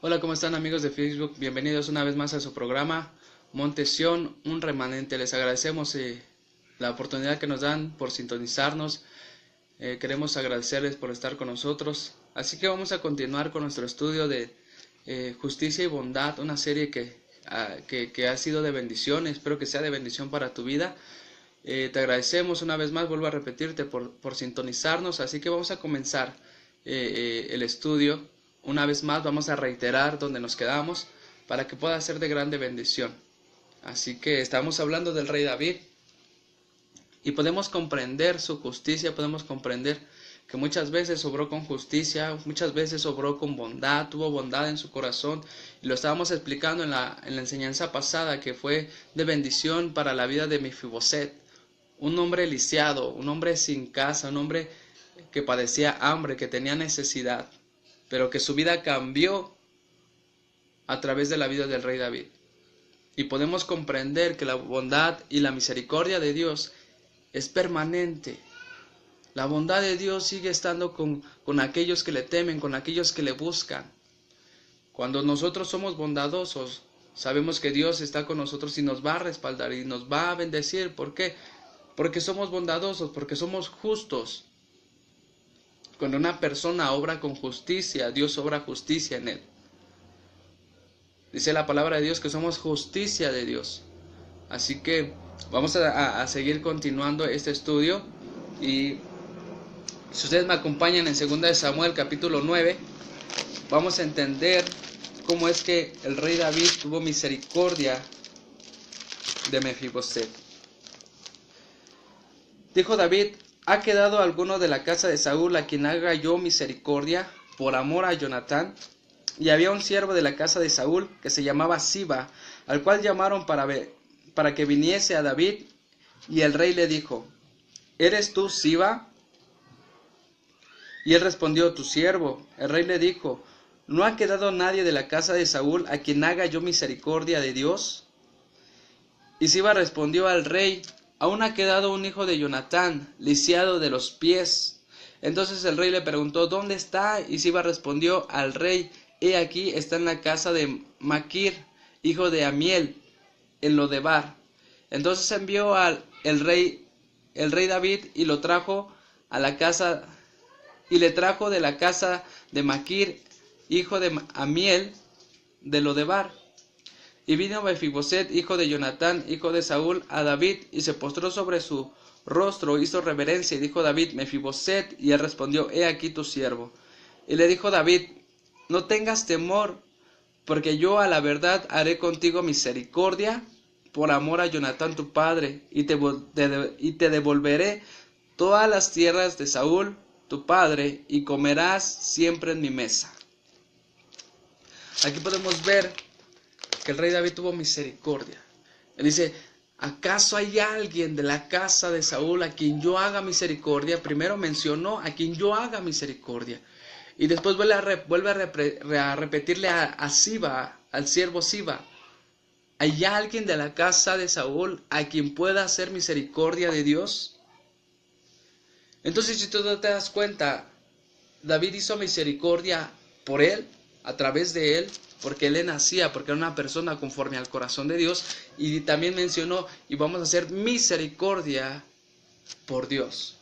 Hola, ¿cómo están amigos de Facebook? Bienvenidos una vez más a su programa Monte Sión, un remanente. Les agradecemos la oportunidad que nos dan por sintonizarnos. Queremos agradecerles por estar con nosotros. Así que vamos a continuar con nuestro estudio de Justicia y Bondad, una serie que ha sido de bendición. Espero que sea de bendición para tu vida. Te agradecemos una vez más, vuelvo a repetirte, por sintonizarnos. Así que vamos a comenzar el estudio. Una vez más vamos a reiterar donde nos quedamos para que pueda ser de grande bendición. Así que estamos hablando del rey David y podemos comprender su justicia, podemos comprender que muchas veces obró con justicia, muchas veces obró con bondad, tuvo bondad en su corazón, y lo estábamos explicando en la enseñanza pasada, que fue de bendición para la vida de Mefiboset, un hombre lisiado, un hombre sin casa, un hombre que padecía hambre, que tenía necesidad, pero que su vida cambió a través de la vida del rey David. Y podemos comprender que la bondad y la misericordia de Dios es permanente. La bondad de Dios sigue estando con aquellos que le temen, con aquellos que le buscan. Cuando nosotros somos bondadosos, sabemos que Dios está con nosotros y nos va a respaldar y nos va a bendecir. ¿Por qué? Porque somos bondadosos, porque somos justos. Cuando una persona obra con justicia, Dios obra justicia en él. Dice la palabra de Dios que somos justicia de Dios. Así que vamos a seguir continuando este estudio. Y si ustedes me acompañan en 2 de Samuel capítulo 9, vamos a entender cómo es que el rey David tuvo misericordia de Mefiboset. Dijo David: ¿ha quedado alguno de la casa de Saúl a quien haga yo misericordia por amor a Jonatán? Y había un siervo de la casa de Saúl que se llamaba Siba, al cual llamaron para que viniese a David. Y el rey le dijo: ¿eres tú Siba? Y él respondió: tu siervo. El rey le dijo: ¿no ha quedado nadie de la casa de Saúl a quien haga yo misericordia de Dios? Y Siba respondió al rey: aún ha quedado un hijo de Jonatán, lisiado de los pies. Entonces el rey le preguntó: ¿dónde está? Y Siba respondió al rey: he aquí, está en la casa de Maquir, hijo de Amiel, en Lodebar. Entonces envió el rey David y lo trajo a la casa, y le trajo de la casa de Maquir, hijo de Amiel, de Lodebar. Y vino Mefiboset, hijo de Jonatán, hijo de Saúl, a David, y se postró sobre su rostro, hizo reverencia, y dijo David: Mefiboset. Y él respondió: he aquí tu siervo. Y le dijo David: no tengas temor, porque yo a la verdad haré contigo misericordia por amor a Jonatán tu padre, y te devolveré todas las tierras de Saúl tu padre, y comerás siempre en mi mesa. Aquí podemos ver que el rey David tuvo misericordia. Él dice: ¿acaso hay alguien de la casa de Saúl a quien yo haga misericordia? Primero mencionó a quien yo haga misericordia. Y después vuelve a repetirle a Siba, al siervo Siba: ¿hay alguien de la casa de Saúl a quien pueda hacer misericordia de Dios? Entonces, si tú te das cuenta, David hizo misericordia por él, a través de él, porque él le nacía, porque era una persona conforme al corazón de Dios. Y también mencionó: y vamos a hacer misericordia por Dios.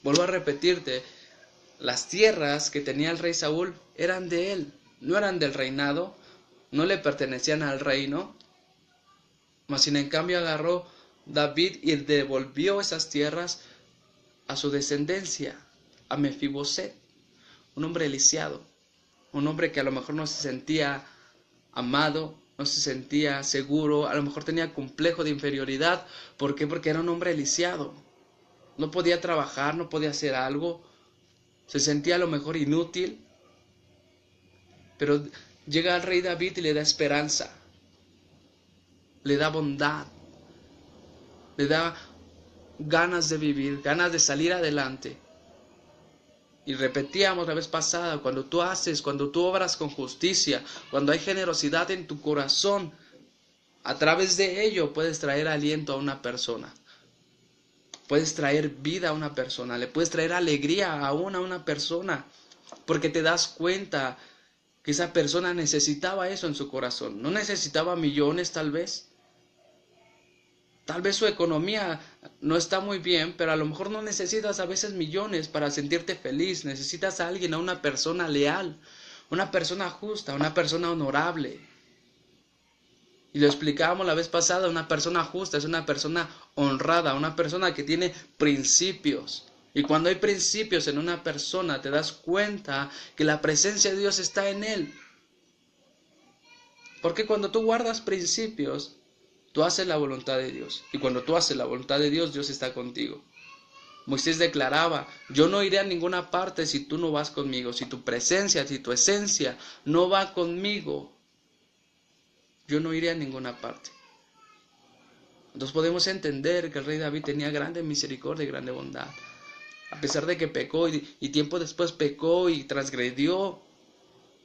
Vuelvo a repetirte, las tierras que tenía el rey Saúl eran de él, no eran del reinado, no le pertenecían al reino, mas sin en cambio agarró David y devolvió esas tierras a su descendencia, a Mefiboset, un hombre lisiado, un hombre que a lo mejor no se sentía amado, no se sentía seguro, a lo mejor tenía complejo de inferioridad. ¿Por qué? Porque era un hombre lisiado. No podía trabajar, no podía hacer algo, se sentía a lo mejor inútil. Pero llega el rey David y le da esperanza, le da bondad, le da ganas de vivir, ganas de salir adelante. Y repetíamos la vez pasada, cuando tú obras con justicia, cuando hay generosidad en tu corazón, a través de ello puedes traer aliento a una persona. Puedes traer vida a una persona, le puedes traer alegría aún a una persona. porque te das cuenta que esa persona necesitaba eso en su corazón. No necesitaba millones tal vez. Tal vez su economía no está muy bien, pero a lo mejor no necesitas a veces millones para sentirte feliz. Necesitas a alguien, a una persona leal, una persona justa, una persona honorable. Y lo explicábamos la vez pasada, una persona justa es una persona honrada, una persona que tiene principios. Y cuando hay principios en una persona, te das cuenta que la presencia de Dios está en él. Porque cuando tú guardas principios, tú haces la voluntad de Dios. Y cuando tú haces la voluntad de Dios, Dios está contigo. Moisés declaraba, yo no iré a ninguna parte si tú no vas conmigo. Si tu presencia, si tu esencia no va conmigo, yo no iré a ninguna parte. Entonces podemos entender que el rey David tenía grande misericordia y grande bondad. A pesar de que pecó y tiempo después pecó y transgredió.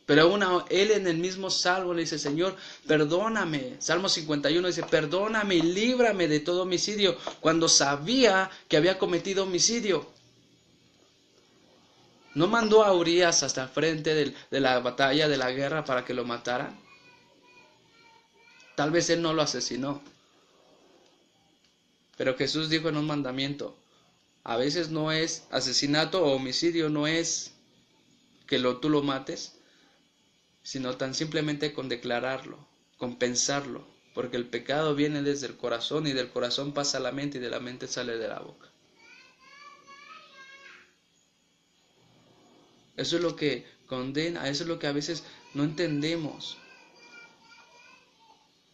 Pero aún él en el mismo salmo le dice, Señor, perdóname. Salmo 51 dice, perdóname y líbrame de todo homicidio, cuando sabía que había cometido homicidio. ¿No mandó a Urías hasta el frente de la batalla, de la guerra, para que lo mataran? Tal vez él no lo asesinó. Pero Jesús dijo en un mandamiento, a veces no es asesinato o homicidio, no es que tú lo mates, sino tan simplemente con declararlo, con pensarlo, porque el pecado viene desde el corazón y del corazón pasa a la mente y de la mente sale de la boca. Eso es lo que condena, eso es lo que a veces no entendemos,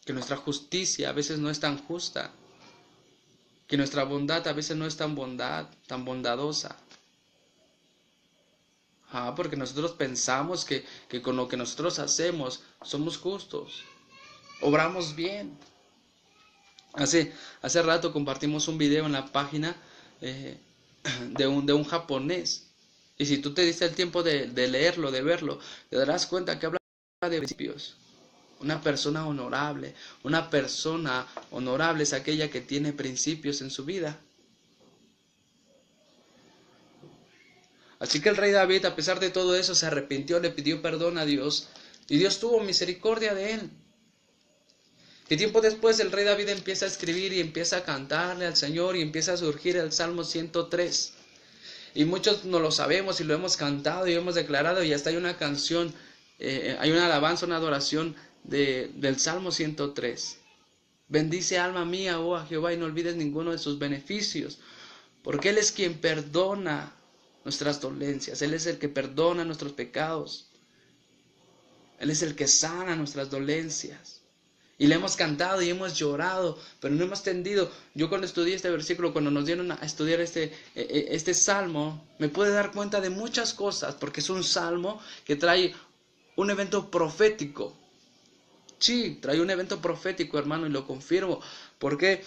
que nuestra justicia a veces no es tan justa, que nuestra bondad a veces no es tan bondadosa. Porque nosotros pensamos que con lo que nosotros hacemos somos justos, obramos bien. Hace rato compartimos un video en la página de un japonés. Y si tú te diste el tiempo de leerlo, de verlo, te darás cuenta que habla de principios. Una persona honorable es aquella que tiene principios en su vida. Así que el rey David, a pesar de todo eso, se arrepintió, le pidió perdón a Dios, y Dios tuvo misericordia de él. Y tiempo después el rey David empieza a escribir y empieza a cantarle al Señor, y empieza a surgir el Salmo 103. Y muchos no lo sabemos y lo hemos cantado y hemos declarado, y hasta hay una canción, hay una alabanza, una adoración del Salmo 103. Bendice alma mía, oh a Jehová, y no olvides ninguno de sus beneficios, porque Él es quien perdona nuestras dolencias, Él es el que perdona nuestros pecados, Él es el que sana nuestras dolencias. Y le hemos cantado y hemos llorado, pero no hemos entendido. Yo cuando estudié este versículo, cuando nos dieron a estudiar este salmo, me pude dar cuenta de muchas cosas, porque es un salmo que trae un evento profético. Sí, trae un evento profético, hermano, y lo confirmo. ¿Por qué?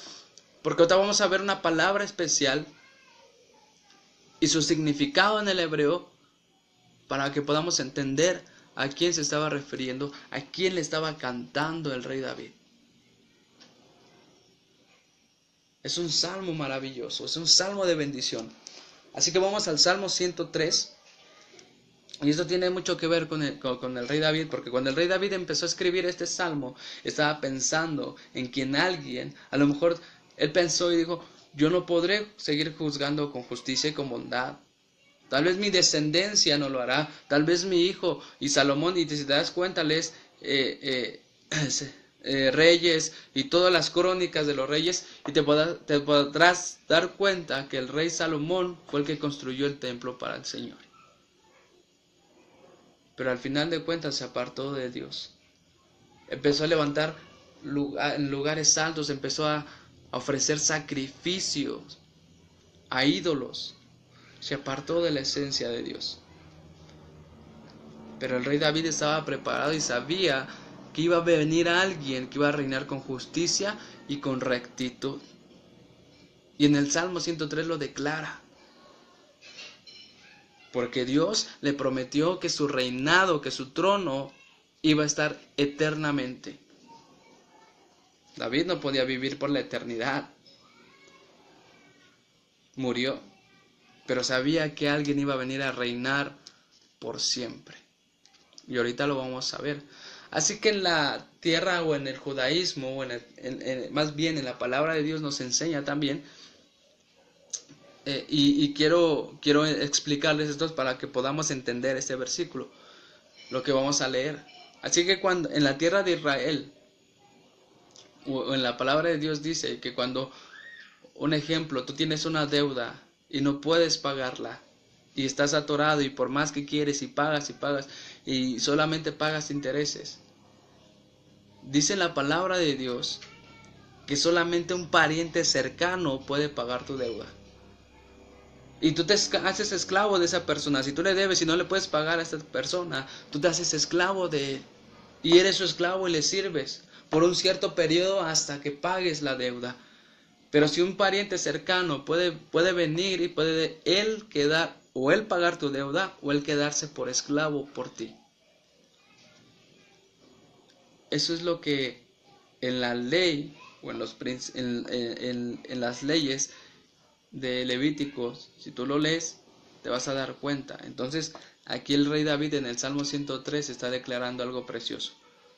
Porque ahorita vamos a ver una palabra especial y su significado en el hebreo, para que podamos entender a quién se estaba refiriendo, a quién le estaba cantando el rey David. Es un salmo maravilloso, es un salmo de bendición. Así que vamos al Salmo 103. Y esto tiene mucho que ver con el rey David, porque cuando el rey David empezó a escribir este salmo, estaba pensando en que alguien, a lo mejor él pensó y dijo, yo no podré seguir juzgando con justicia y con bondad. Tal vez mi descendencia no lo hará, tal vez mi hijo. Y Salomón, y si te das cuenta, lees Reyes y todas las crónicas de los reyes, y te podrás dar cuenta que el rey Salomón fue el que construyó el templo para el Señor. Pero al final de cuentas se apartó de Dios. Empezó a levantar en lugares altos, empezó a ofrecer sacrificios a ídolos. Se apartó de la esencia de Dios. Pero el rey David estaba preparado y sabía que iba a venir alguien que iba a reinar con justicia y con rectitud. Y en el Salmo 103 lo declara. Porque Dios le prometió que su reinado, que su trono iba a estar eternamente. David no podía vivir por la eternidad. Murió. Pero sabía que alguien iba a venir a reinar por siempre. Y ahorita lo vamos a ver. Así que en la tierra o en el judaísmo, o más bien en la palabra de Dios nos enseña también, y quiero explicarles esto para que podamos entender este versículo, lo que vamos a leer. Así que cuando en la tierra de Israel, o en la palabra de Dios dice que cuando, un ejemplo, tú tienes una deuda y no puedes pagarla, y estás atorado y por más que quieres y pagas y solamente pagas intereses, dice la palabra de Dios que solamente un pariente cercano puede pagar tu deuda. Y tú te haces esclavo de esa persona. Si tú le debes y no le puedes pagar a esta persona, tú te haces esclavo de él. Y eres su esclavo y le sirves por un cierto periodo hasta que pagues la deuda. Pero si un pariente cercano puede venir y puede él quedar, o él pagar tu deuda, o él quedarse por esclavo por ti. Eso es lo que en la ley, o en las leyes de Levíticos, si tú lo lees, te vas a dar cuenta. Entonces, aquí el rey David en el Salmo 103 está declarando algo precioso.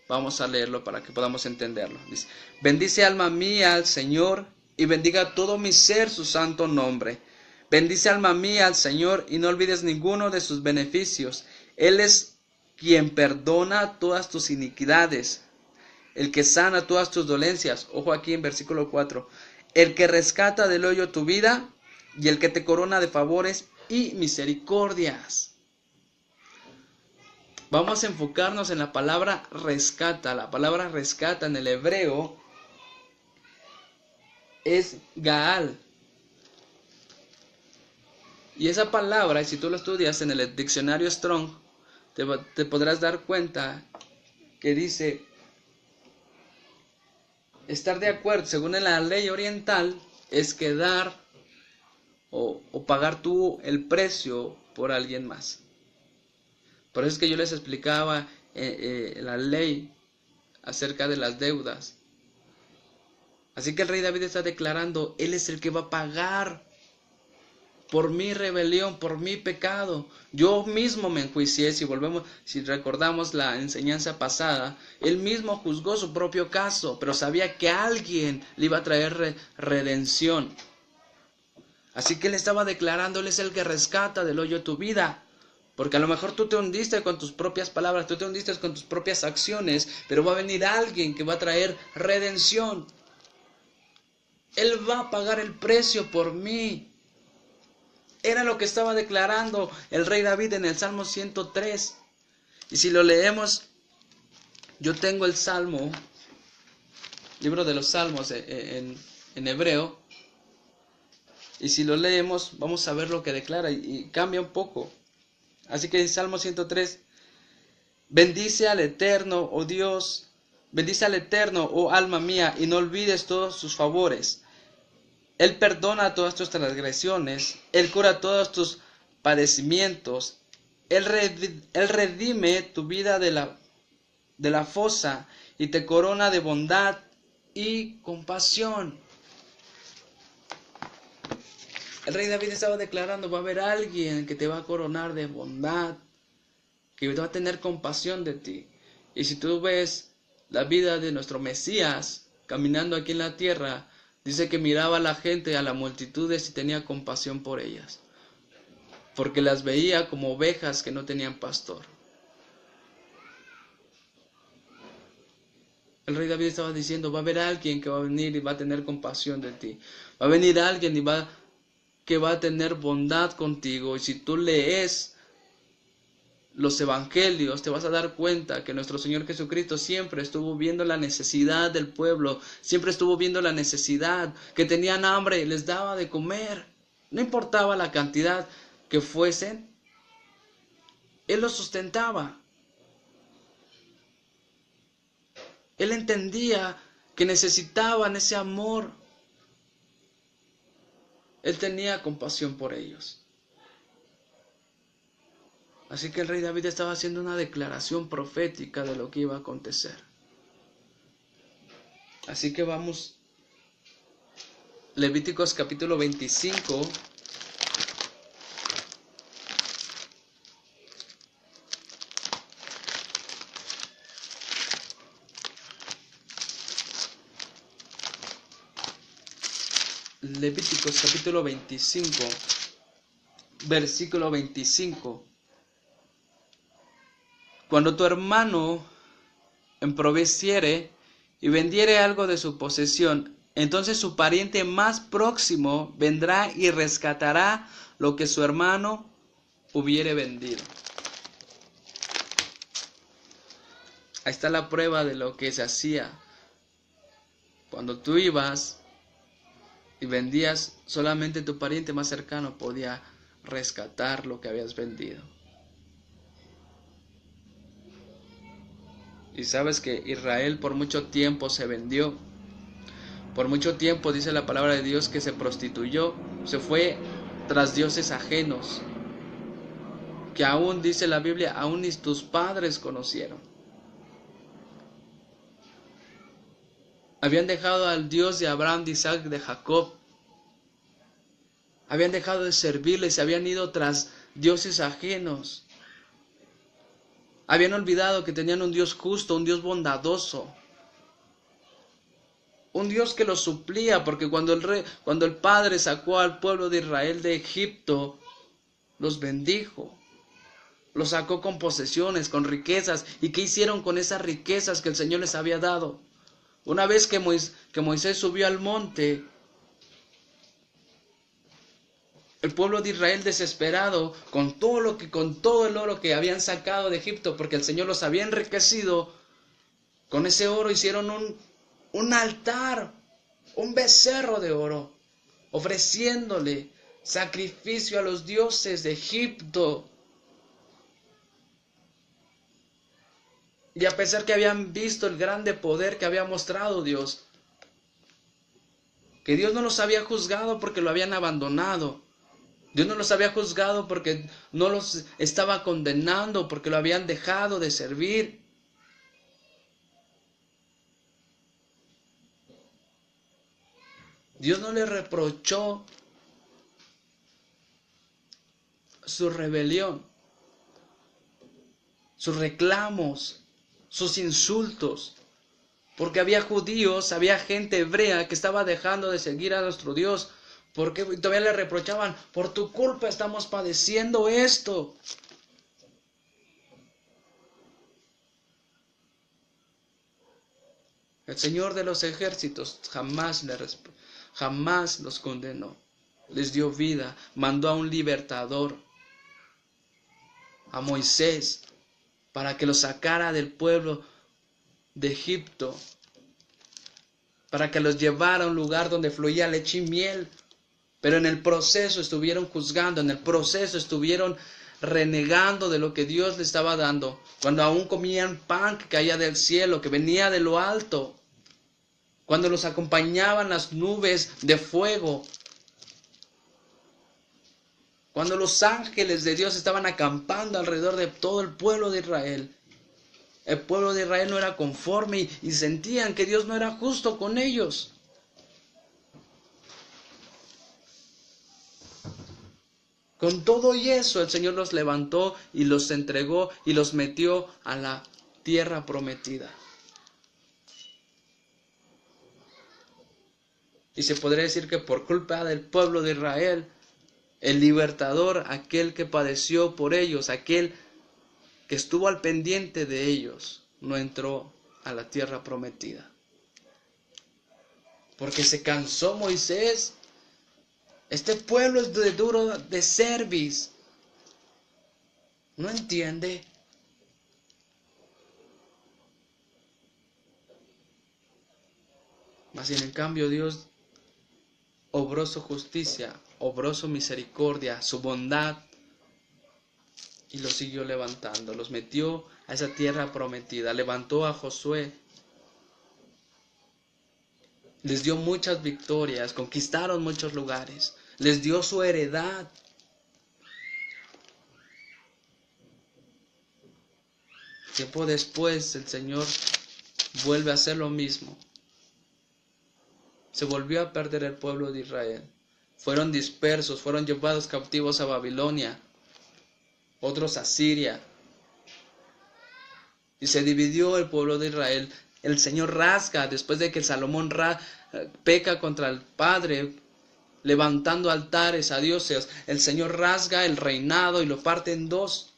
Vamos a leerlo para que podamos entenderlo. Dice: bendice alma mía al Señor, y bendiga todo mi ser su santo nombre. Bendice alma mía al Señor, y no olvides ninguno de sus beneficios. Él es quien perdona todas tus iniquidades, el que sana todas tus dolencias. Ojo aquí en versículo 4. El que rescata del hoyo tu vida, y el que te corona de favores y misericordias. Vamos a enfocarnos en la palabra rescata. La palabra rescata en el hebreo es Gaal. Y esa palabra, si tú lo estudias en el diccionario Strong, te podrás dar cuenta que dice estar de acuerdo, según la ley oriental, es quedar o pagar tú el precio por alguien más. Por eso es que yo les explicaba la ley acerca de las deudas. Así que el rey David está declarando, él es el que va a pagar por mi rebelión, por mi pecado. Yo mismo me enjuicié, si recordamos la enseñanza pasada, él mismo juzgó su propio caso, pero sabía que alguien le iba a traer redención. Así que él estaba declarando, él es el que rescata del hoyo tu vida. Porque a lo mejor tú te hundiste con tus propias palabras, tú te hundiste con tus propias acciones, pero va a venir alguien que va a traer redención. Él va a pagar el precio por mí. Era lo que estaba declarando el rey David en el Salmo 103. Y si lo leemos, yo tengo el Salmo, libro de los Salmos en hebreo. Y si lo leemos, vamos a ver lo que declara y cambia un poco. Así que en Salmo 103, bendice al Eterno, oh Dios, bendice al Eterno, oh alma mía, y no olvides todos sus favores. Él perdona todas tus transgresiones, Él cura todos tus padecimientos, Él redime tu vida de la fosa y te corona de bondad y compasión. El rey David estaba declarando, va a haber alguien que te va a coronar de bondad, que va a tener compasión de ti. Y si tú ves la vida de nuestro Mesías caminando aquí en la tierra, dice que miraba a la gente, a las multitudes y tenía compasión por ellas, porque las veía como ovejas que no tenían pastor. El rey David estaba diciendo, va a haber alguien que va a venir y va a tener compasión de ti. Va a venir alguien que va a tener bondad contigo. Y si tú lees los evangelios, te vas a dar cuenta que nuestro Señor Jesucristo siempre estuvo viendo la necesidad del pueblo, siempre estuvo viendo la necesidad, que tenían hambre y les daba de comer. No importaba la cantidad que fuesen, Él los sustentaba. Él entendía que necesitaban ese amor. Él tenía compasión por ellos. Así que el rey David estaba haciendo una declaración profética de lo que iba a acontecer. Así que vamos, Levíticos capítulo 25. Levíticos capítulo 25, versículo 25. Cuando tu hermano emproveciere y vendiere algo de su posesión, entonces su pariente más próximo vendrá y rescatará lo que su hermano hubiere vendido. Ahí está la prueba de lo que se hacía. Cuando tú ibas y vendías, solamente tu pariente más cercano podía rescatar lo que habías vendido. Y sabes que Israel por mucho tiempo se vendió. Por mucho tiempo dice la palabra de Dios que se prostituyó, se fue tras dioses ajenos, que aún dice la Biblia, aún ni tus padres conocieron. Habían dejado al Dios de Abraham, de Isaac, de Jacob. Habían dejado de servirles, se habían ido tras dioses ajenos. Habían olvidado que tenían un Dios justo, un Dios bondadoso. Un Dios que los suplía, porque cuando el Padre sacó al pueblo de Israel de Egipto, los bendijo. Los sacó con posesiones, con riquezas. ¿Y qué hicieron con esas riquezas que el Señor les había dado? Una vez que Moisés subió al monte, el pueblo de Israel desesperado, con todo el oro que habían sacado de Egipto, porque el Señor los había enriquecido, con ese oro hicieron un altar, un becerro de oro, ofreciéndole sacrificio a los dioses de Egipto. Y a pesar que habían visto el grande poder que había mostrado Dios, que Dios no los había juzgado porque lo habían abandonado, Dios no los había juzgado porque no los estaba condenando, porque lo habían dejado de servir. Dios no les reprochó su rebelión, sus reclamos, sus insultos, porque había judíos, había gente hebrea que estaba dejando de seguir a nuestro Dios, porque todavía le reprochaban, por tu culpa estamos padeciendo esto. El Señor de los ejércitos jamás los condenó, les dio vida, mandó a un libertador, a Moisés, para que los sacara del pueblo de Egipto, para que los llevara a un lugar donde fluía leche y miel. Pero en el proceso estuvieron juzgando, en el proceso estuvieron renegando de lo que Dios les estaba dando, cuando aún comían pan que caía del cielo, que venía de lo alto, cuando los acompañaban las nubes de fuego, cuando los ángeles de Dios estaban acampando alrededor de todo el pueblo de Israel. El pueblo de Israel no era conforme y sentían que Dios no era justo con ellos. Con todo y eso, el Señor los levantó y los entregó y los metió a la tierra prometida. Y se podría decir que por culpa del pueblo de Israel, el libertador, aquel que padeció por ellos, aquel que estuvo al pendiente de ellos, no entró a la tierra prometida. Porque se cansó Moisés. Este pueblo es de duro de cerviz. No entiende. Mas en cambio Dios obró su justicia, obró su misericordia, su bondad, y los siguió levantando, los metió a esa tierra prometida, levantó a Josué, les dio muchas victorias, conquistaron muchos lugares, les dio su heredad. Tiempo después el Señor vuelve a hacer lo mismo. Se volvió a perder el pueblo de Israel. Fueron dispersos, fueron llevados cautivos a Babilonia, otros a Siria. Y se dividió el pueblo de Israel. El Señor rasga, después de que Salomón peca contra el Padre, levantando altares a dioses. El Señor rasga el reinado y lo parte en dos.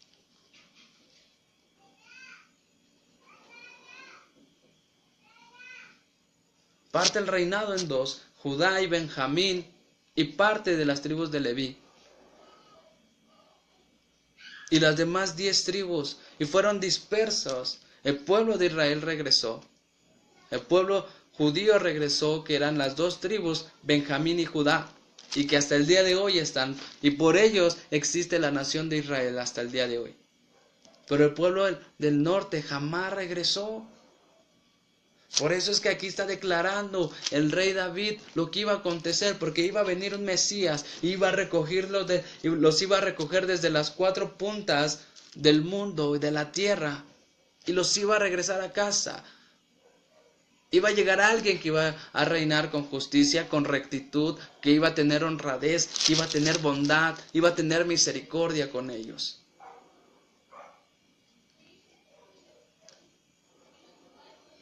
Parte el reinado en dos, Judá y Benjamín, y parte de las tribus de Leví. Y las demás 10 tribus, y fueron dispersos. El pueblo de Israel regresó. El pueblo judío regresó, que eran las 2 tribus, Benjamín y Judá, y que hasta el día de hoy están, y por ellos existe la nación de Israel hasta el día de hoy. Pero el pueblo del norte jamás regresó. Por eso es que aquí está declarando el rey David lo que iba a acontecer, porque iba a venir un Mesías, iba a recogerlos y los iba a recoger desde las 4 puntas del mundo y de la tierra, y los iba a regresar a casa. Iba a llegar alguien que iba a reinar con justicia, con rectitud, que iba a tener honradez, que iba a tener bondad, iba a tener misericordia con ellos.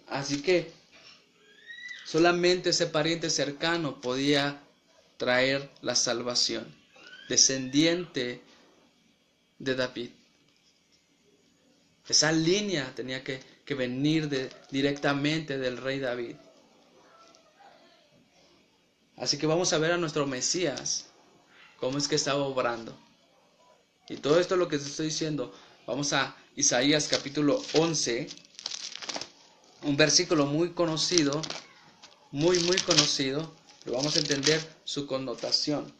Así que solamente ese pariente cercano podía traer la salvación, descendiente de David. Esa línea tenía que venir directamente del rey David. Así que vamos a ver a nuestro Mesías, cómo es que estaba obrando. Y todo esto lo que te estoy diciendo, vamos a Isaías capítulo 11, un versículo muy conocido, muy conocido, pero vamos a entender su connotación.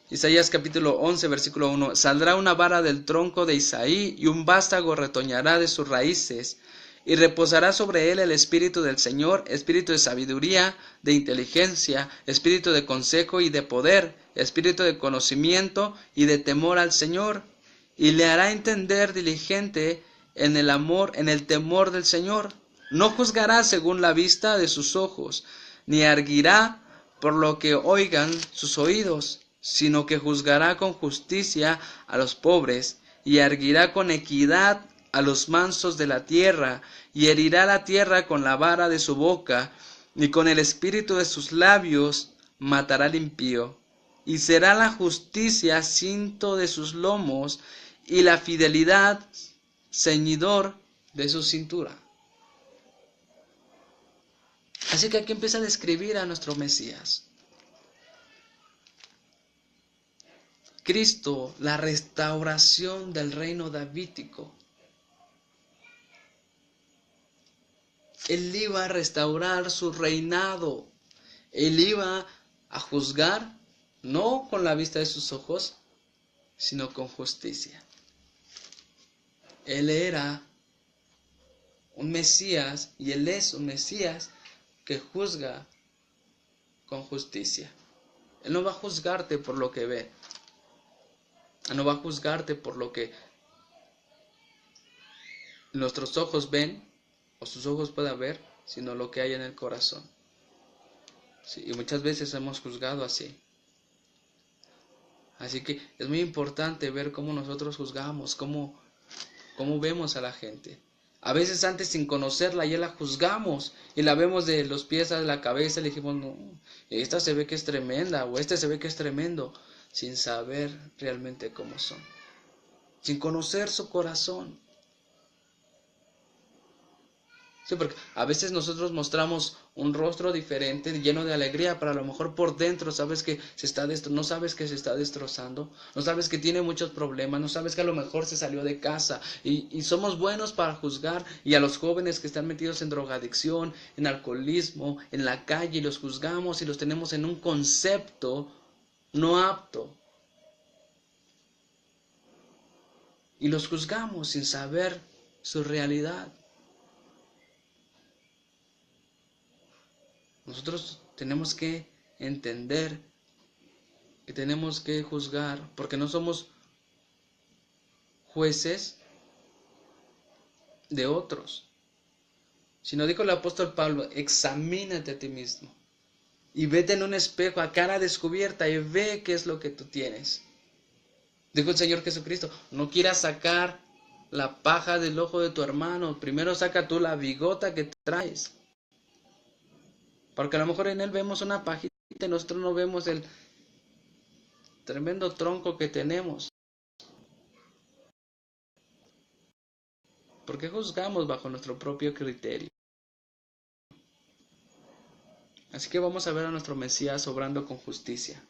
Isaías capítulo 11, versículo 1. Saldrá una vara del tronco de Isaí, y un vástago retoñará de sus raíces, y reposará sobre él el espíritu del Señor, espíritu de sabiduría, de inteligencia, espíritu de consejo y de poder, espíritu de conocimiento y de temor al Señor, y le hará entender diligente en el amor, en el temor del Señor. No juzgará según la vista de sus ojos, ni arguirá por lo que oigan sus oídos, sino que juzgará con justicia a los pobres, y arguirá con equidad a los mansos de la tierra, y herirá la tierra con la vara de su boca, y con el espíritu de sus labios matará al impío. Y será la justicia cinto de sus lomos, y la fidelidad ceñidor de su cintura. Así que aquí empieza a describir a nuestro Mesías. Cristo, la restauración del reino davídico. Él iba a restaurar su reinado. Él iba a juzgar, no con la vista de sus ojos, sino con justicia. Él era un Mesías, y Él es un Mesías que juzga con justicia. Él no va a juzgarte por lo que ve. Él no va a juzgarte por lo que nuestros ojos ven o sus ojos puedan ver, sino lo que hay en el corazón. Sí, y muchas veces hemos juzgado así. Así que es muy importante ver cómo nosotros juzgamos, cómo vemos a la gente. A veces antes sin conocerla ya la juzgamos y la vemos de los pies a la cabeza y le dijimos, no, esta se ve que es tremenda o este se ve que es tremendo, sin saber realmente cómo son, sin conocer su corazón. Sí, porque a veces nosotros mostramos un rostro diferente, lleno de alegría, pero a lo mejor por dentro sabes que no sabes que se está destrozando, no sabes que tiene muchos problemas, no sabes que a lo mejor se salió de casa, y somos buenos para juzgar, y a los jóvenes que están metidos en drogadicción, en alcoholismo, en la calle, los juzgamos y los tenemos en un concepto no apto. Y los juzgamos sin saber su realidad. Nosotros tenemos que entender que tenemos que juzgar, porque no somos jueces de otros. Sino dijo el apóstol Pablo, examínate a ti mismo y vete en un espejo a cara descubierta y ve qué es lo que tú tienes. Dijo el Señor Jesucristo, no quieras sacar la paja del ojo de tu hermano, primero saca tú la bigota que traes. Porque a lo mejor en él vemos una pajita nosotros no vemos el tremendo tronco que tenemos. ¿Por qué juzgamos bajo nuestro propio criterio? Así que vamos a ver a nuestro Mesías obrando con justicia.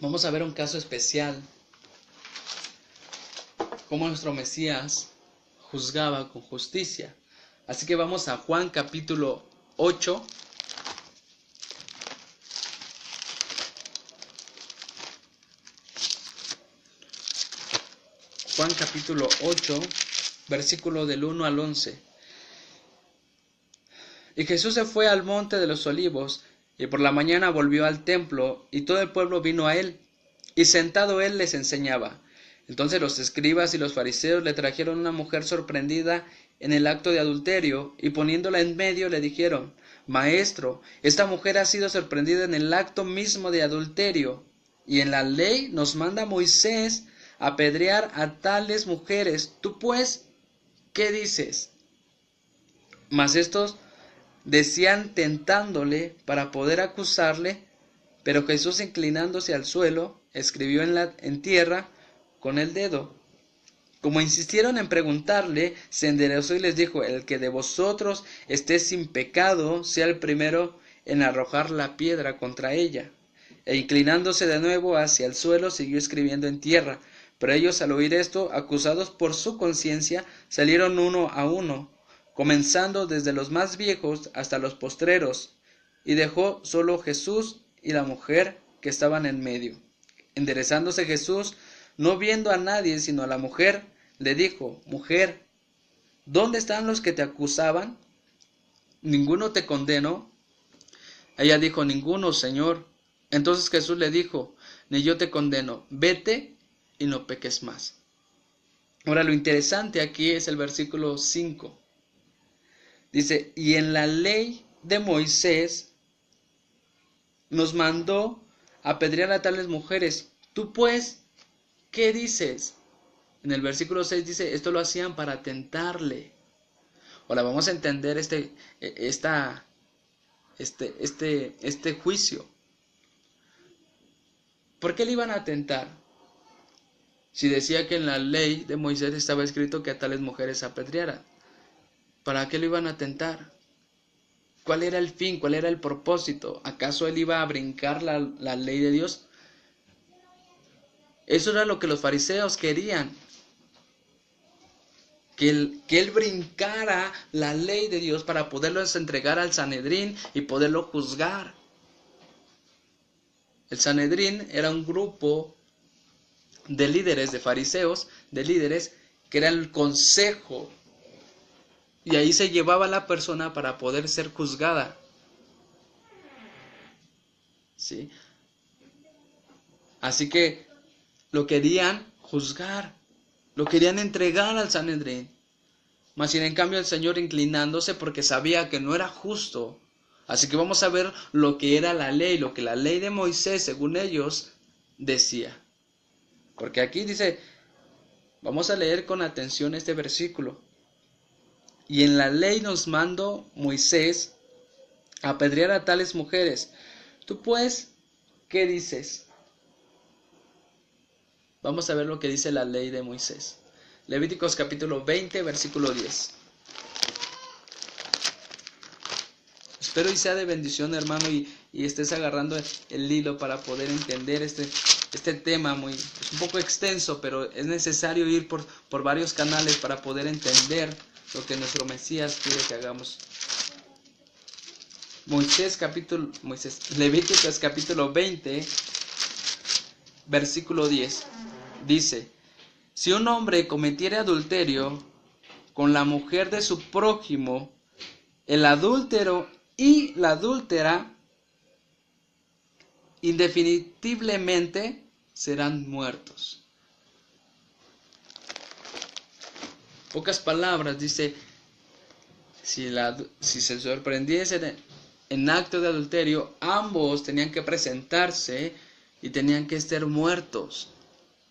Vamos a ver un caso especial, cómo nuestro Mesías juzgaba con justicia. Así que vamos a Juan capítulo 8. Juan capítulo 8, versículo del 1 al 11. Y Jesús se fue al monte de los olivos, y por la mañana volvió al templo, y todo el pueblo vino a él, y sentado él les enseñaba. Entonces los escribas y los fariseos le trajeron una mujer sorprendida en el acto de adulterio, y poniéndola en medio le dijeron: Maestro, esta mujer ha sido sorprendida en el acto mismo de adulterio, y en la ley nos manda Moisés apedrear a tales mujeres. Tú pues, ¿qué dices? Mas estos decían tentándole para poder acusarle, pero Jesús, inclinándose al suelo, escribió en tierra con el dedo. Como insistieron en preguntarle, se enderezó y les dijo: El que de vosotros esté sin pecado, sea el primero en arrojar la piedra contra ella. E inclinándose de nuevo hacia el suelo, siguió escribiendo en tierra. Pero ellos, al oír esto, acusados por su conciencia, salieron uno a uno, comenzando desde los más viejos hasta los postreros, y dejó solo Jesús y la mujer que estaban en medio. Enderezándose Jesús, no viendo a nadie sino a la mujer, le dijo: Mujer, ¿dónde están los que te acusaban? ¿Ninguno te condenó? Ella dijo: Ninguno, Señor. Entonces Jesús le dijo: Ni yo te condeno, vete y no peques más. Ahora, lo interesante aquí es el versículo 5. Dice: y en la ley de Moisés nos mandó apedrear a tales mujeres. Tú pues, ¿qué dices? En el versículo 6 dice: esto lo hacían para tentarle. Ahora vamos a entender este juicio. ¿Por qué le iban a tentar? Si decía que en la ley de Moisés estaba escrito que a tales mujeres apedrearan, ¿para qué lo iban a tentar? ¿Cuál era el fin? ¿Cuál era el propósito? ¿Acaso él iba a brincar la ley de Dios? Eso era lo que los fariseos querían. Que él brincara la ley de Dios para poderlos entregar al Sanedrín y poderlo juzgar. El Sanedrín era un grupo de líderes, de fariseos, de líderes, que era el consejo. Y ahí se llevaba a la persona para poder ser juzgada. ¿Sí? Así que lo querían juzgar, lo querían entregar al Sanedrín. Mas sin en cambio el Señor, inclinándose porque sabía que no era justo. Así que vamos a ver lo que era la ley, lo que la ley de Moisés, según ellos, decía. Porque aquí dice, vamos a leer con atención este versículo. Y en la ley nos mandó Moisés apedrear a tales mujeres. Tú pues, ¿qué dices? Vamos a ver lo que dice la ley de Moisés. Levíticos capítulo 20, versículo 10. Espero y sea de bendición, hermano, y estés agarrando el hilo para poder entender este tema. Es un poco extenso, pero es necesario ir por varios canales para poder entender lo que nuestro Mesías quiere que hagamos. Levíticos capítulo 20, versículo 10. Dice: si un hombre cometiere adulterio con la mujer de su prójimo, el adúltero y la adúltera indefectiblemente serán muertos. Pocas palabras, dice, si se sorprendiesen en acto de adulterio, ambos tenían que presentarse y tenían que ser muertos.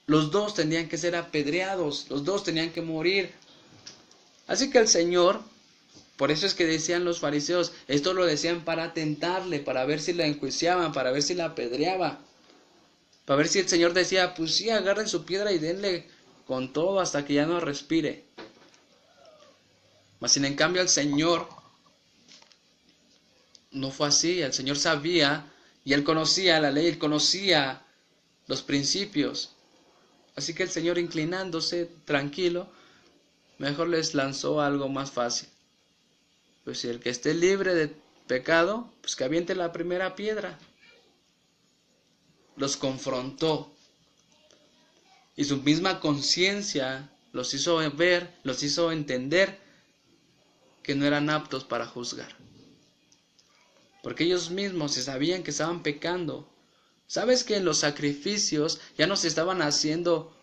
Los dos tenían que ser apedreados, los dos tenían que morir. Así que el Señor Por eso es que decían los fariseos, esto lo decían para tentarle, para ver si la enjuiciaban, para ver si la apedreaba, para ver si el Señor decía, pues sí, agarren su piedra y denle con todo hasta que ya no respire. Mas sin en cambio el Señor no fue así, el Señor sabía y Él conocía la ley, Él conocía los principios. Así que el Señor, inclinándose tranquilo, mejor les lanzó algo más fácil. Pues si el que esté libre de pecado, pues que aviente la primera piedra. Los confrontó y su misma conciencia los hizo ver, los hizo entender que no eran aptos para juzgar. Porque ellos mismos se sabían que estaban pecando. ¿Sabes que los sacrificios ya no se estaban haciendo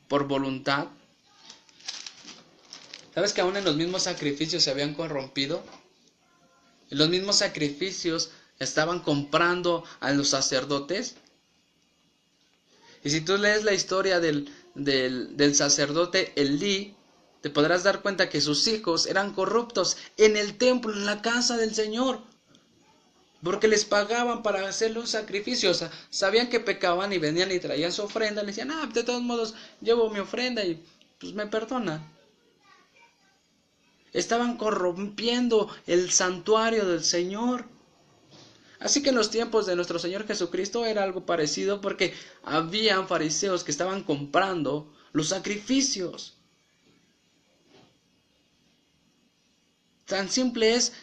por voluntad? ¿Sabes que aún en los mismos sacrificios se habían corrompido? En los mismos sacrificios estaban comprando a los sacerdotes. Y si tú lees la historia del sacerdote Elí, te podrás dar cuenta que sus hijos eran corruptos en el templo, en la casa del Señor. Porque les pagaban para hacerle un sacrificio. O sea, sabían que pecaban y venían y traían su ofrenda. Le decían, de todos modos, llevo mi ofrenda y pues me perdonan. Estaban corrompiendo el santuario del Señor. Así que en los tiempos de nuestro Señor Jesucristo era algo parecido, porque habían fariseos que estaban comprando los sacrificios. Tan simple es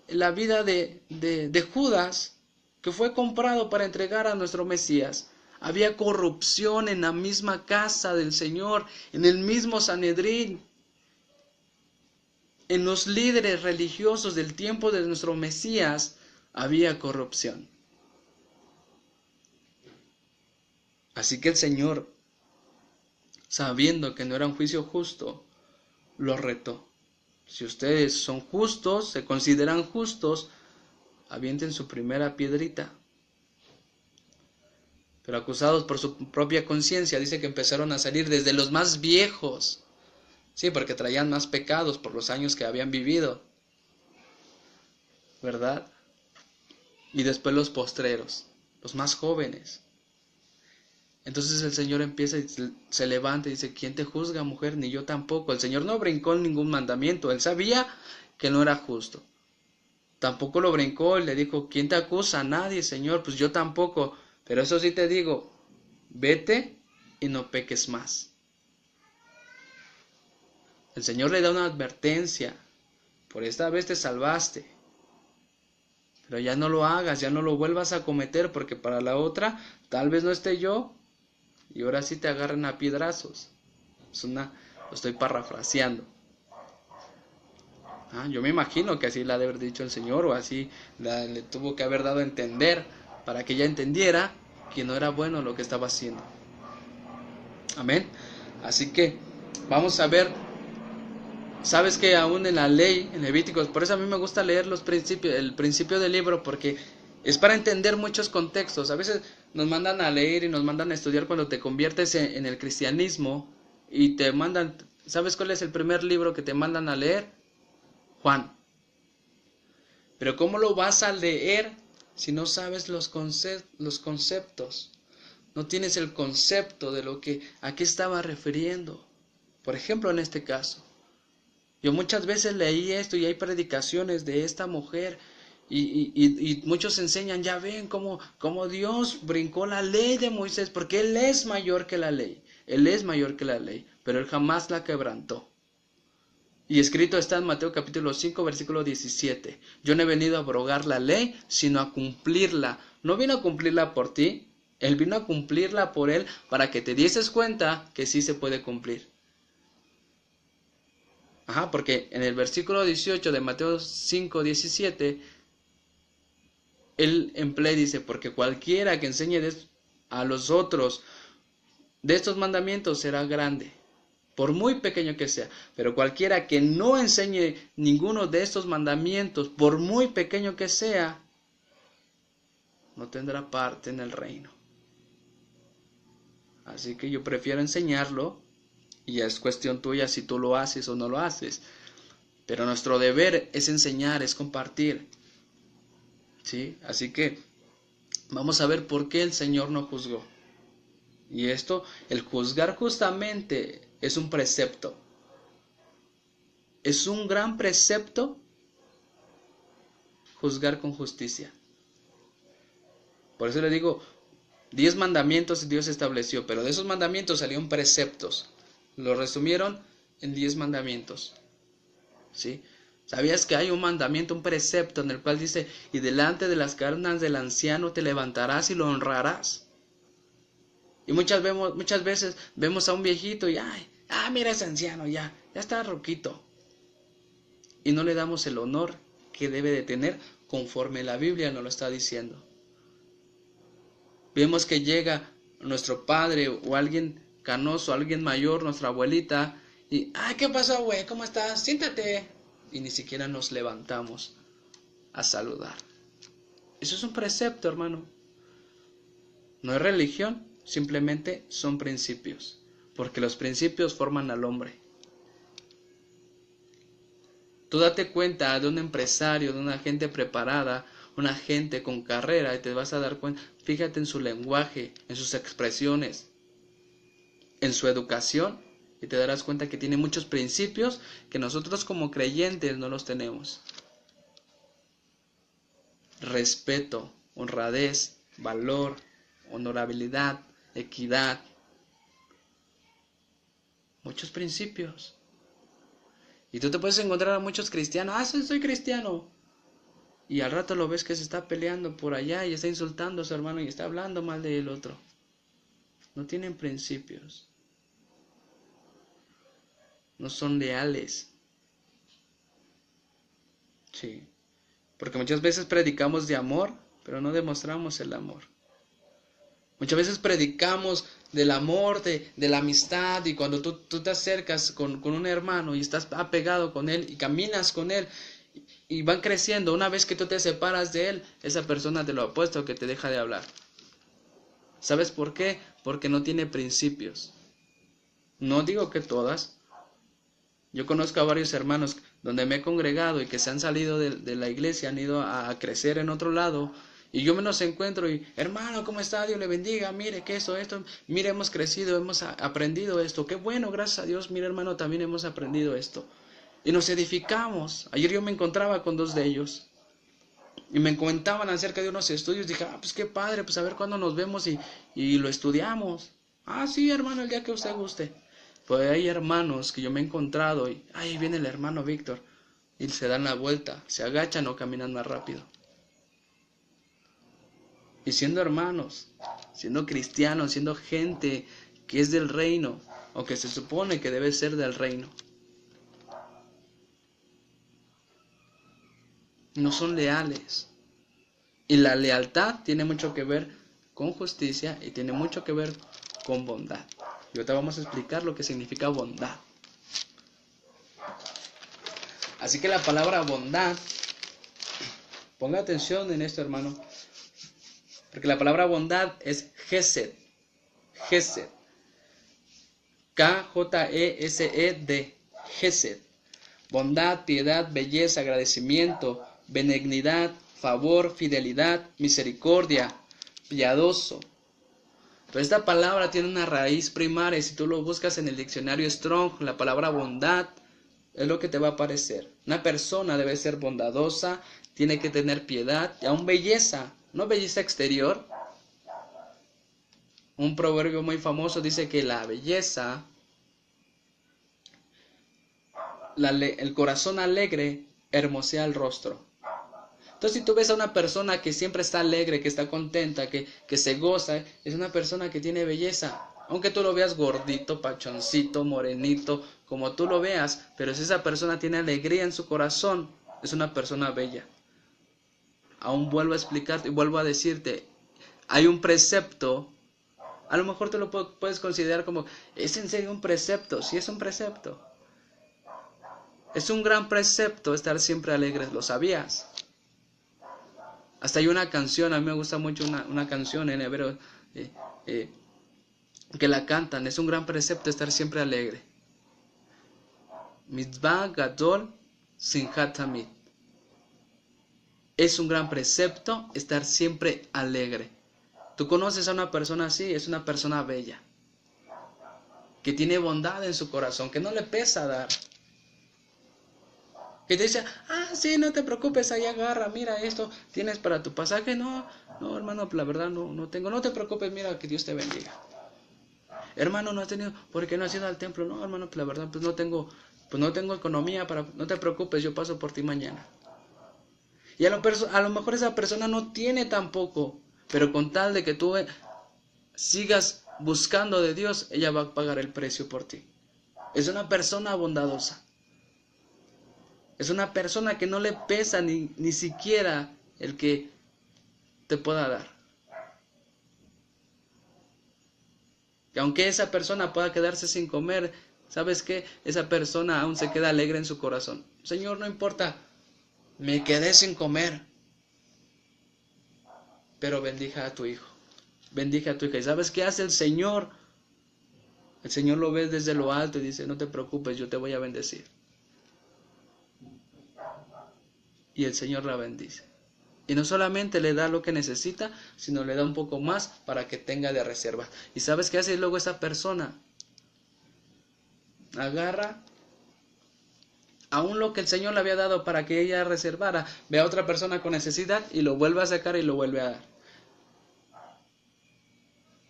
la vida de Judas, que fue comprado para entregar a nuestro Mesías. Había corrupción en la misma casa del Señor, en el mismo Sanedrín, en los líderes religiosos del tiempo de nuestro Mesías había corrupción. Así que el Señor, sabiendo que no era un juicio justo, los retó. Si ustedes son justos, se consideran justos, avienten su primera piedrita. Pero acusados por su propia conciencia, dice que empezaron a salir desde los más viejos. Sí, porque traían más pecados por los años que habían vivido, ¿verdad? Y después los postreros, los más jóvenes. Entonces el Señor empieza y se levanta y dice, ¿quién te juzga, mujer? Ni yo tampoco. El Señor no brincó en ningún mandamiento. Él sabía que no era justo. Tampoco lo brincó y le dijo, ¿quién te acusa? Nadie, Señor. Pues yo tampoco. Pero eso sí te digo, vete y no peques más. El Señor le da una advertencia. Por esta vez te salvaste. Pero ya no lo hagas, ya no lo vuelvas a cometer, porque para la otra tal vez no esté yo. Y ahora sí te agarran a piedrazos. Lo estoy parafraseando. Yo me imagino que así le ha de haber dicho el Señor, o así le tuvo que haber dado a entender, para que ella entendiera que no era bueno lo que estaba haciendo. Amén. Así que vamos a ver. Sabes que aún en la ley, en Levíticos, por eso a mí me gusta leer los principios, el principio del libro, porque es para entender muchos contextos. A veces nos mandan a leer y nos mandan a estudiar cuando te conviertes en el cristianismo y te mandan, ¿sabes cuál es el primer libro que te mandan a leer? Juan. Pero ¿cómo lo vas a leer si no sabes los conceptos? No tienes el concepto de a qué estaba refiriendo. Por ejemplo, en este caso, yo muchas veces leí esto y hay predicaciones de esta mujer y muchos enseñan, ya ven cómo Dios brincó la ley de Moisés, porque Él es mayor que la ley. Él es mayor que la ley, pero Él jamás la quebrantó. Y escrito está en Mateo capítulo 5, versículo 17. Yo no he venido a abrogar la ley, sino a cumplirla. No vino a cumplirla por ti, Él vino a cumplirla por Él, para que te dieses cuenta que sí se puede cumplir. Porque en el versículo 18 de Mateo 5, 17, Él emplea y dice, porque cualquiera que enseñe a los otros de estos mandamientos será grande, por muy pequeño que sea. Pero cualquiera que no enseñe ninguno de estos mandamientos, por muy pequeño que sea, no tendrá parte en el reino. Así que yo prefiero enseñarlo, y ya es cuestión tuya si tú lo haces o no lo haces. Pero nuestro deber es enseñar, es compartir. ¿Sí? Así que vamos a ver por qué el Señor no juzgó. Y esto, el juzgar justamente es un precepto. Es un gran precepto juzgar con justicia. Por eso le digo, 10 mandamientos Dios estableció, pero de esos mandamientos salieron preceptos. Lo resumieron en 10 mandamientos. ¿Sí? ¿Sabías que hay un mandamiento, un precepto en el cual dice, y delante de las carnes del anciano te levantarás y lo honrarás? Y muchas veces vemos a un viejito y, mira ese anciano, ya está roquito. Y no le damos el honor que debe de tener conforme la Biblia nos lo está diciendo. Vemos que llega nuestro padre o alguien canoso, alguien mayor, nuestra abuelita, y, ¿qué pasó, güey? ¿Cómo estás? Siéntate. Y ni siquiera nos levantamos a saludar. Eso es un precepto, hermano. No es religión, simplemente son principios, porque los principios forman al hombre. Tú date cuenta de un empresario, de una gente preparada, una gente con carrera, y te vas a dar cuenta, fíjate en su lenguaje, en sus expresiones, en su educación, y te darás cuenta que tiene muchos principios que nosotros como creyentes no los tenemos. Respeto, honradez, valor, honorabilidad, equidad. Muchos principios. Y tú te puedes encontrar a muchos cristianos. Soy cristiano. Y al rato lo ves que se está peleando por allá y está insultando a su hermano y está hablando mal del otro. No tienen principios. No son leales. Sí. Porque muchas veces predicamos de amor, pero no demostramos el amor. Muchas veces predicamos del amor, de la amistad, y cuando tú te acercas con un hermano y estás apegado con él y caminas con él y van creciendo, una vez que tú te separas de él, esa persona, te lo apuesto, que te deja de hablar. ¿Sabes por qué? Porque no tiene principios. No digo que todas. Yo conozco a varios hermanos donde me he congregado y que se han salido de la iglesia, han ido a crecer en otro lado, y yo me los encuentro y, hermano, ¿cómo está? Dios le bendiga, mire que esto, mire, hemos crecido, hemos aprendido esto, qué bueno, gracias a Dios, mire, hermano, también hemos aprendido esto. Y nos edificamos. Ayer yo me encontraba con 2 de ellos y me comentaban acerca de unos estudios. Dije, pues qué padre, pues a ver cuándo nos vemos y lo estudiamos. Sí, hermano, el día que usted guste. Pues hay hermanos que yo me he encontrado y ahí viene el hermano Víctor, y se dan la vuelta, se agachan o caminan más rápido. Y siendo hermanos, siendo cristianos, siendo gente que es del reino, o que se supone que debe ser del reino, no son leales. Y la lealtad tiene mucho que ver con justicia y tiene mucho que ver con bondad. Y ahorita vamos a explicar lo que significa bondad. Así que la palabra bondad, ponga atención en esto, hermano, porque la palabra bondad es Gesed. Gesed. K-J-E-S-E-D. Gesed. Bondad, piedad, belleza, agradecimiento, benignidad, favor, fidelidad, misericordia, piadoso. Pero esta palabra tiene una raíz primaria. Si tú lo buscas en el diccionario Strong, la palabra bondad es lo que te va a aparecer. Una persona debe ser bondadosa, tiene que tener piedad y aún belleza, no belleza exterior. Un proverbio muy famoso dice que la belleza, el corazón alegre hermosea el rostro. Entonces, si tú ves a una persona que siempre está alegre, que está contenta, que se goza, es una persona que tiene belleza. Aunque tú lo veas gordito, pachoncito, morenito, como tú lo veas, pero si esa persona tiene alegría en su corazón, es una persona bella. Aún vuelvo a explicarte y vuelvo a decirte, hay un precepto, a lo mejor tú lo puedes considerar como, ¿es en serio un precepto? Sí, es un precepto. Es un gran precepto estar siempre alegres, ¿lo sabías? Hasta hay una canción, a mí me gusta mucho una canción en hebreo que la cantan. Es un gran precepto estar siempre alegre. Mitzvah gadol simhat tamid. Es un gran precepto estar siempre alegre. Tú conoces a una persona así, es una persona bella, que tiene bondad en su corazón, que no le pesa dar. Que te dice, sí, no te preocupes, ahí agarra, mira esto, tienes para tu pasaje. No, hermano, la verdad no tengo. No te preocupes, mira, que Dios te bendiga. Hermano, no has tenido, porque no has ido al templo. No, hermano, la verdad, pues no tengo economía para, no te preocupes, yo paso por ti mañana. Y a lo mejor esa persona no tiene tampoco, pero con tal de que tú sigas buscando de Dios, ella va a pagar el precio por ti. Es una persona bondadosa. Es una persona que no le pesa ni siquiera el que te pueda dar. Que aunque esa persona pueda quedarse sin comer, ¿sabes qué? Esa persona aún se queda alegre en su corazón. Señor, no importa, me quedé sin comer, pero bendiga a tu hijo, bendiga a tu hija. ¿Y sabes qué hace el Señor? El Señor lo ve desde lo alto y dice, no te preocupes, yo te voy a bendecir. Y el Señor la bendice. Y no solamente le da lo que necesita, sino le da un poco más para que tenga de reserva. ¿Y sabes qué hace luego esa persona? Agarra aún lo que el Señor le había dado para que ella reservara, ve a otra persona con necesidad y lo vuelve a sacar y lo vuelve a dar.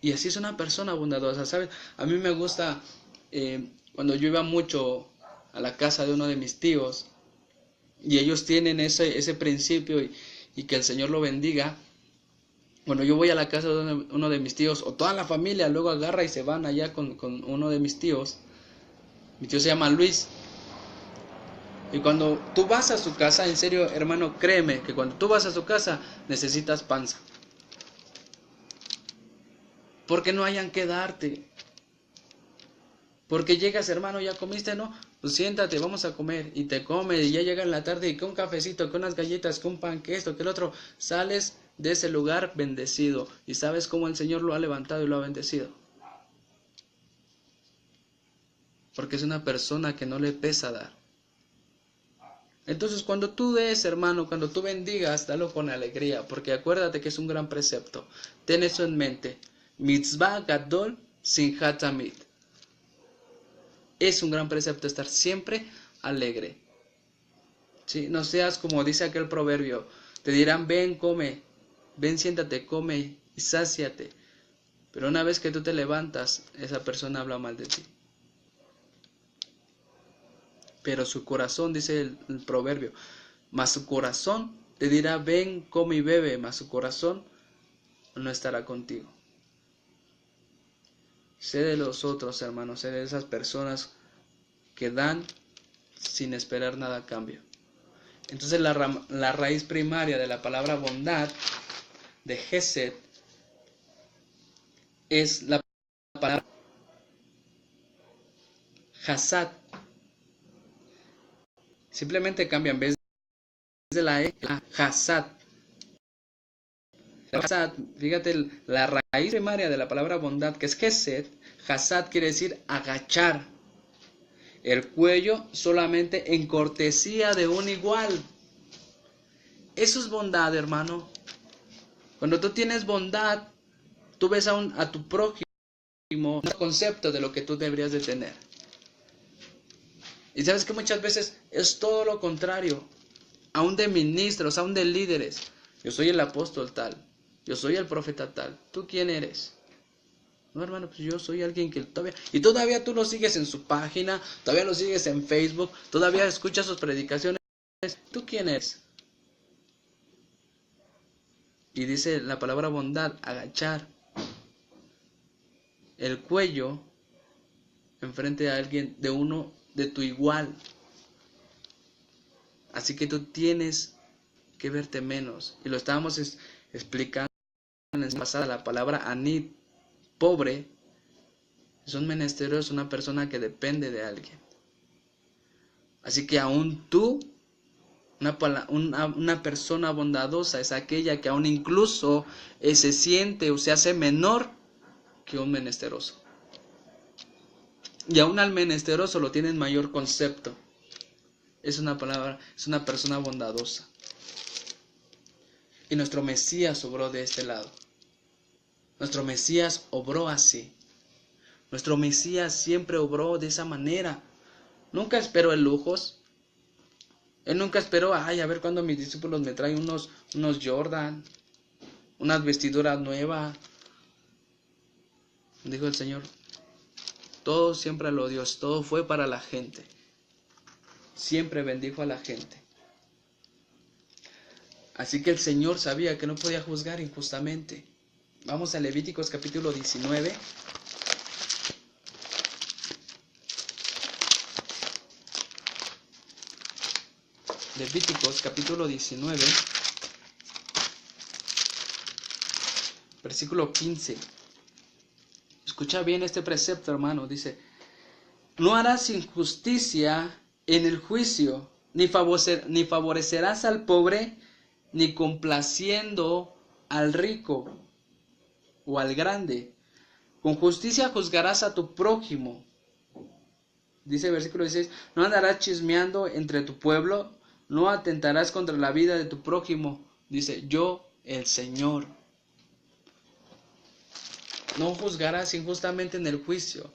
Y así es una persona bondadosa, ¿sabes? A mí me gusta, cuando yo iba mucho a la casa de uno de mis tíos, y ellos tienen ese principio, y que el Señor lo bendiga. Cuando yo voy a la casa de uno de mis tíos, o toda la familia luego agarra y se van allá con uno de mis tíos. Mi tío se llama Luis. Y cuando tú vas a su casa, en serio, hermano, créeme que cuando tú vas a su casa necesitas panza. Porque no hayan que darte. Porque llegas, hermano, ¿ya comiste? No, pues siéntate, vamos a comer. Y te comes, y ya llega en la tarde, y que un cafecito, que unas galletas, que un pan, que esto, que el otro. Sales de ese lugar bendecido. Y sabes cómo el Señor lo ha levantado y lo ha bendecido. Porque es una persona que no le pesa dar. Entonces cuando tú des, hermano, cuando tú bendigas, dalo con alegría. Porque acuérdate que es un gran precepto. Ten eso en mente. Mitzvah gadol simhat tamid. Es un gran precepto estar siempre alegre. ¿Sí? No seas como dice aquel proverbio. Te dirán, ven, come. Ven, siéntate, come y sáciate. Pero una vez que tú te levantas, esa persona habla mal de ti. Pero su corazón, dice el proverbio, mas su corazón te dirá, ven, come y bebe, mas su corazón no estará contigo. Sé de los otros, hermanos, sé de esas personas que dan sin esperar nada a cambio. Entonces la raíz primaria de la palabra bondad, de Hesed, es la palabra Hasad. Simplemente cambia, en vez de la E, la Hasad. Hasad, fíjate, la raíz primaria de la palabra bondad, que es Hesed, Hasad quiere decir agachar el cuello solamente en cortesía de un igual. Eso es bondad, hermano. Cuando tú tienes bondad, tú ves a tu prójimo un concepto de lo que tú deberías de tener. Y sabes que muchas veces es todo lo contrario. Aún de ministros, aún de líderes. Yo soy el apóstol tal. Yo soy el profeta tal. ¿Tú quién eres? No, hermano, pues yo soy alguien que todavía... Y todavía tú lo sigues en su página, todavía lo sigues en Facebook, todavía escuchas sus predicaciones. ¿Tú quién eres? Y dice la palabra bondad, agachar el cuello enfrente a alguien, de tu igual. Así que tú tienes que verte menos. Y lo estábamos explicando en la pasada, la palabra anid, pobre, es un menesteroso, es una persona que depende de alguien. Así que aún tú, una persona bondadosa es aquella que aún incluso se siente o se hace menor que un menesteroso. Y aún al menesteroso lo tienen mayor concepto. es una persona bondadosa. Y nuestro Mesías obró de este lado. Nuestro Mesías obró así. Nuestro Mesías siempre obró de esa manera. Nunca esperó en lujos. Él nunca esperó, a ver cuándo mis discípulos me traen unos Jordan, unas vestiduras nuevas. Dijo el Señor, todo siempre lo dio, todo fue para la gente. Siempre bendijo a la gente. Así que el Señor sabía que no podía juzgar injustamente. Vamos a Levíticos capítulo 19. Levíticos capítulo 19, versículo 15. Escucha bien este precepto, hermano. Dice, no harás injusticia en el juicio, ni favorecerás al pobre, ni complaciendo al rico o al grande. Con justicia juzgarás a tu prójimo. Dice el versículo 16, no andarás chismeando entre tu pueblo, no atentarás contra la vida de tu prójimo. Dice, yo, el Señor. No juzgarás injustamente en el juicio.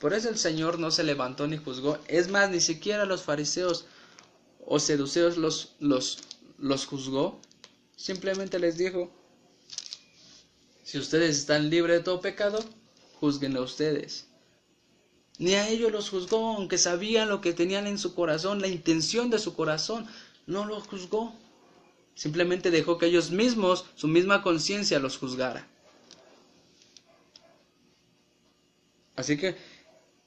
Por eso el Señor no se levantó ni juzgó. Es más, ni siquiera los fariseos o seduceos los juzgó. Simplemente les dijo, si ustedes están libres de todo pecado, júzguenlo ustedes. Ni a ellos los juzgó, aunque sabían lo que tenían en su corazón, la intención de su corazón, no los juzgó. Simplemente dejó que ellos mismos, su misma conciencia los juzgara. Así que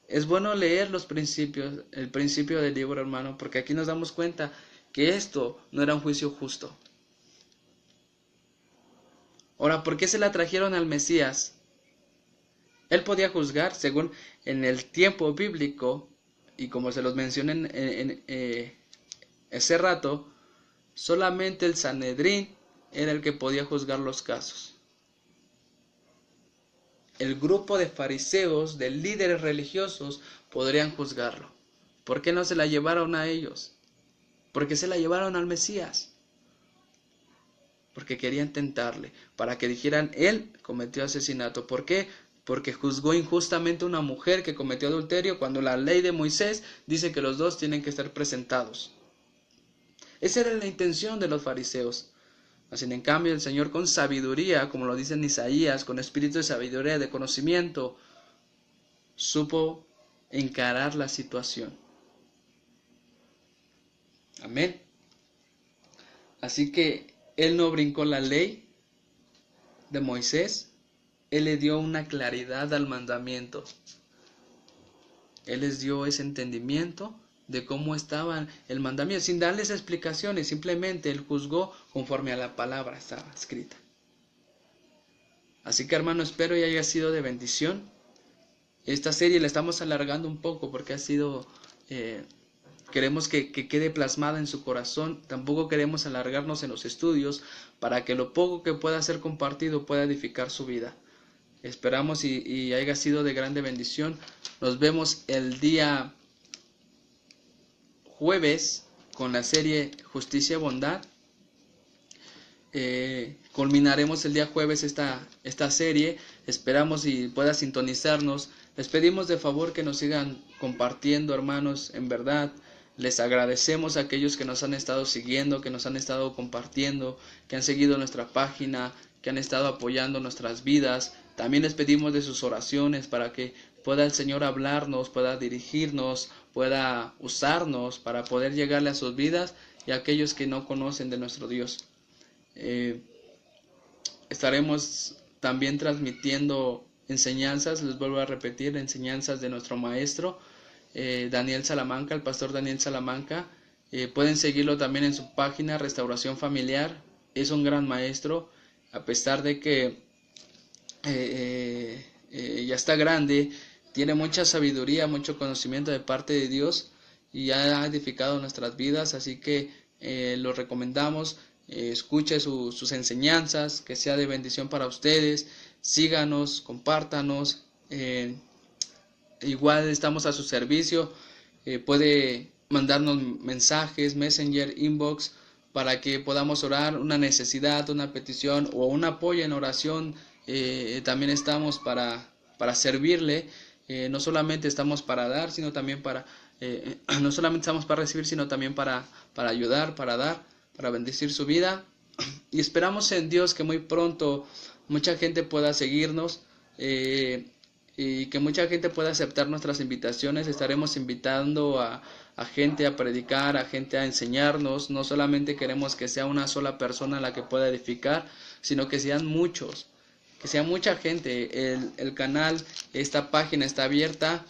es bueno leer los principios, el principio del libro, hermano, porque aquí nos damos cuenta que esto no era un juicio justo. Ahora, ¿por qué se la trajeron al Mesías? Él podía juzgar según en el tiempo bíblico, y como se los mencioné ese rato, solamente el Sanedrín era el que podía juzgar los casos. El grupo de fariseos, de líderes religiosos, podrían juzgarlo. ¿Por qué no se la llevaron a ellos? ¿Por qué se la llevaron al Mesías? Porque querían tentarle, para que dijeran, él cometió asesinato. ¿Por qué? Porque juzgó injustamente a una mujer que cometió adulterio, cuando la ley de Moisés dice que los dos tienen que estar presentados. Esa era la intención de los fariseos. Así, en cambio, el Señor con sabiduría, como lo dice en Isaías, con espíritu de sabiduría, de conocimiento, supo encarar la situación. Amén. Así que Él no brincó la ley de Moisés. Él le dio una claridad al mandamiento. Él les dio ese entendimiento de cómo estaba el mandamiento, sin darles explicaciones, simplemente Él juzgó conforme a la palabra estaba escrita. Así que, hermano, espero y haya sido de bendición. Esta serie la estamos alargando un poco porque ha sido, queremos que quede plasmada en su corazón. Tampoco queremos alargarnos en los estudios para que lo poco que pueda ser compartido pueda edificar su vida. Esperamos y haya sido de grande bendición. Nos vemos el día jueves con la serie Justicia y Bondad. Culminaremos el día jueves esta serie. Esperamos y pueda sintonizarnos. Les pedimos de favor que nos sigan compartiendo, hermanos. En verdad, les agradecemos a aquellos que nos han estado siguiendo, que nos han estado compartiendo, que han seguido nuestra página, que han estado apoyando nuestras vidas. También les pedimos de sus oraciones para que pueda el Señor hablarnos, pueda dirigirnos, pueda usarnos para poder llegarle a sus vidas y a aquellos que no conocen de nuestro Dios. Estaremos también transmitiendo enseñanzas, les vuelvo a repetir, enseñanzas de nuestro maestro Daniel Salamanca, el pastor Daniel Salamanca. Pueden seguirlo también en su página Restauración Familiar. Es un gran maestro, a pesar de que ya está grande, tiene mucha sabiduría, mucho conocimiento de parte de Dios y ha edificado nuestras vidas, así que lo recomendamos. Escuche sus enseñanzas, que sea de bendición para ustedes. Síganos, compártanos. Igual estamos a su servicio. Puede mandarnos mensajes, Messenger, inbox, para que podamos orar una necesidad, una petición o un apoyo en oración. También estamos para servirle. No solamente estamos para dar, sino también no solamente estamos para recibir, sino también para ayudar, para dar, para bendecir su vida. Y esperamos en Dios que muy pronto mucha gente pueda seguirnos, y que mucha gente pueda aceptar nuestras invitaciones. Estaremos invitando a gente a predicar, a gente a enseñarnos. No solamente queremos que sea una sola persona la que pueda edificar, sino que sean muchos, que sea mucha gente. El canal, esta página está abierta.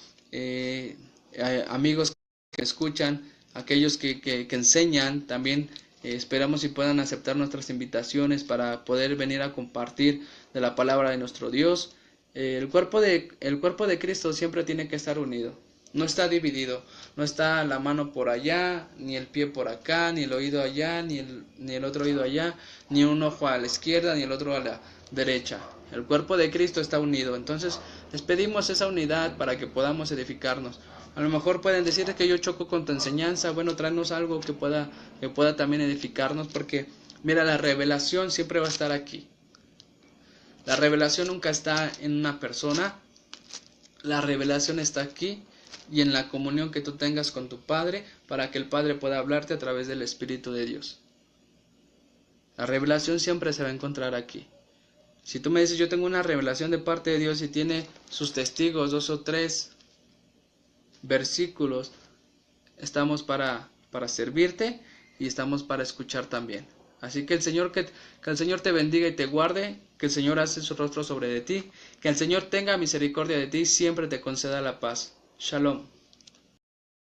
Amigos que escuchan, aquellos que enseñan también, esperamos y puedan aceptar nuestras invitaciones para poder venir a compartir de la palabra de nuestro Dios. El cuerpo de Cristo siempre tiene que estar unido, no está dividido, no está la mano por allá, ni el pie por acá, ni el oído allá, ni el otro oído allá, ni un ojo a la izquierda, ni el otro a la derecha. El cuerpo de Cristo está unido. Entonces les pedimos esa unidad para que podamos edificarnos. A lo mejor pueden decir que yo choco con tu enseñanza. Bueno, tráenos algo que pueda también edificarnos, porque mira, la revelación siempre va a estar aquí. La revelación nunca está en una persona. La revelación está aquí y en la comunión que tú tengas con tu Padre, para que el Padre pueda hablarte a través del Espíritu de Dios. La revelación siempre se va a encontrar aquí. Si tú me dices, yo tengo una revelación de parte de Dios y tiene sus testigos, 2 o 3 versículos, estamos para servirte y estamos para escuchar también. Así que el Señor te bendiga y te guarde, que el Señor hace su rostro sobre de ti, que el Señor tenga misericordia de ti y siempre te conceda la paz. Shalom.